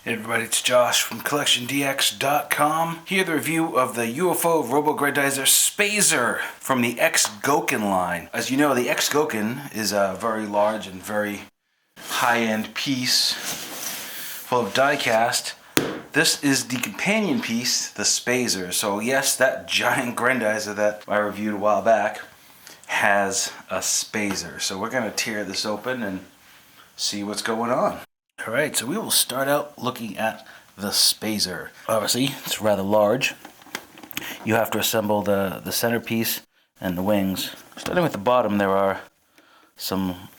Hey everybody, it's Josh from CollectionDX.com. Here the review of the UFO Grendizer Spazer from the Gokin line. As you know, the Gokin is a very large and very high-end piece full of die-cast. This is the companion piece, the Spazer. So yes, that giant Grendizer that I reviewed a while back has a Spazer. So we're going to tear this open and see what's going on. Alright, so we will start out looking at the Spazer. Obviously, it's rather large. You have to assemble the centerpiece and the wings. Starting with the bottom, there are some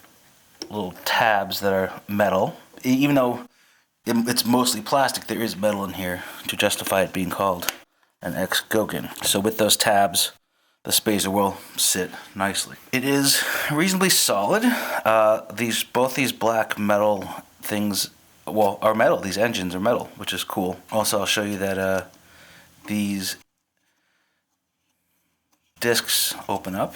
little tabs that are metal. Even though it's mostly plastic, there is metal in here to justify it being called an Gokin. So with those tabs, the Spazer will sit nicely. It is reasonably solid. Both these black metal things, well, are metal. These engines are metal, which is cool. Also, I'll show you that these discs open up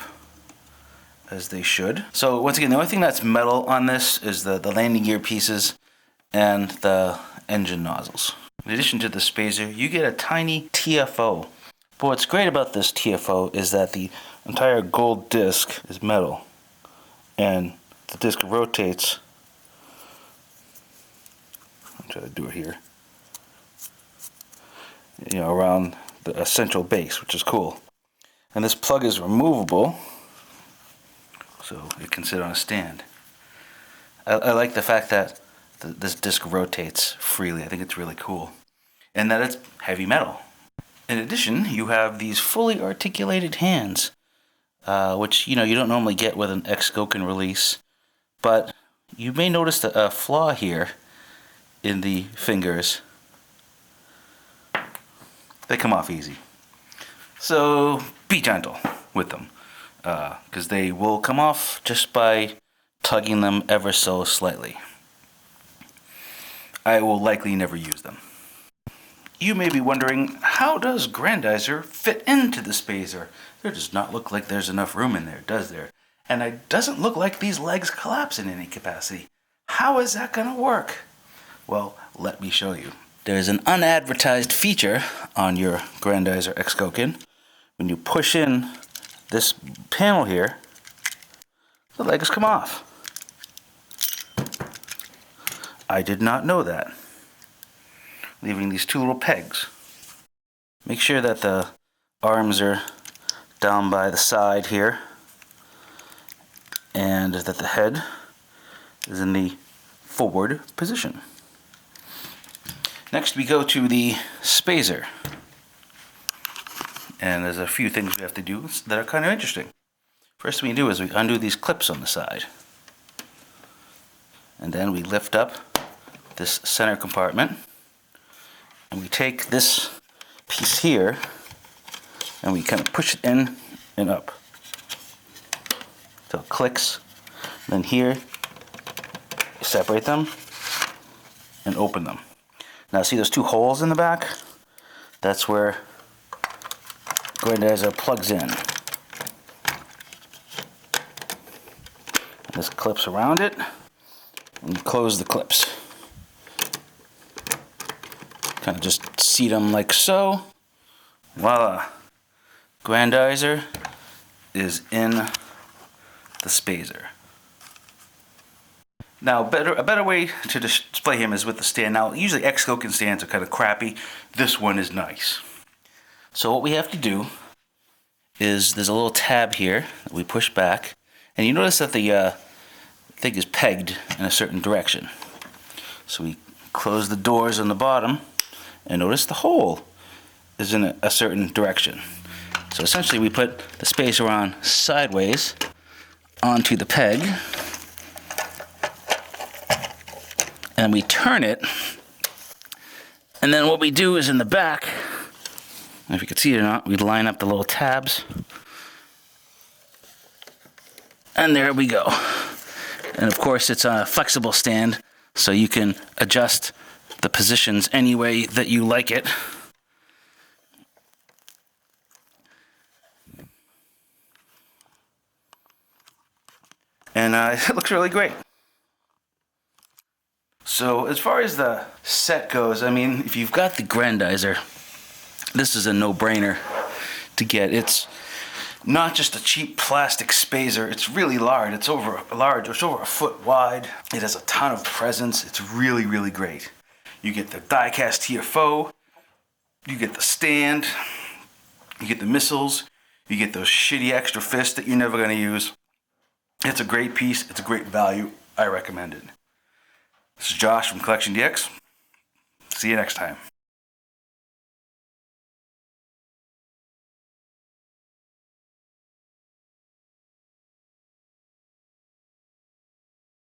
as they should. So once again, the only thing that's metal on this is the landing gear pieces and the engine nozzles. In addition to the Spazer, you get a tiny TFO. But what's great about this TFO is that the entire gold disc is metal, and the disc rotates. Try to do it here, around a central base, which is cool. And this plug is removable, so it can sit on a stand. I like the fact that this disc rotates freely. I think it's really cool, and that it's heavy metal. In addition, you have these fully articulated hands, which you don't normally get with an Gokin release, but you may notice a flaw here in the fingers. They come off easy. So be gentle with them, because they will come off just by tugging them ever so slightly. I will likely never use them. You may be wondering, how does Grendizer fit into the Spazer? There does not look like there's enough room in there, does there? And it doesn't look like these legs collapse in any capacity. How is that going to work? Well, let me show you. There's an unadvertised feature on your Grendizer Gokin. When you push in this panel here, the legs come off. I did not know that. Leaving these two little pegs. Make sure that the arms are down by the side here, and that the head is in the forward position. Next we go to the Spazer, and there's a few things we have to do that are kind of interesting. First thing we do is we undo these clips on the side, and then we lift up this center compartment, and we take this piece here and we kind of push it in and up so it clicks. Then here you separate them and open them. Now see those two holes in the back? That's where Grendizer plugs in. This clips around it, and you close the clips. Kind of just seat them like so. Voila! Grendizer is in the Spazer. Now, a better way to display him is with the stand. Now, usually Gokin stands are kind of crappy. This one is nice. So what we have to do is there's a little tab here that we push back, and you notice that the thing is pegged in a certain direction. So we close the doors on the bottom, and notice the hole is in a certain direction. So essentially we put the Spazer on sideways onto the peg, and we turn it, and then what we do is in the back, if you can see it or not, we line up the little tabs, and there we go. And of course it's on a flexible stand, so you can adjust the positions any way that you like it. And it looks really great. So as far as the set goes, I mean, if you've got the Grendizer, this is a no-brainer to get. It's not just a cheap plastic spazer, it's really large. It's over a foot wide. It has a ton of presence. It's really, really great. You get the die-cast TFO, you get the stand, you get the missiles, you get those shitty extra fists that you're never going to use. It's a great piece. It's a great value. I recommend it. This is Josh from CollectionDX. See you next time.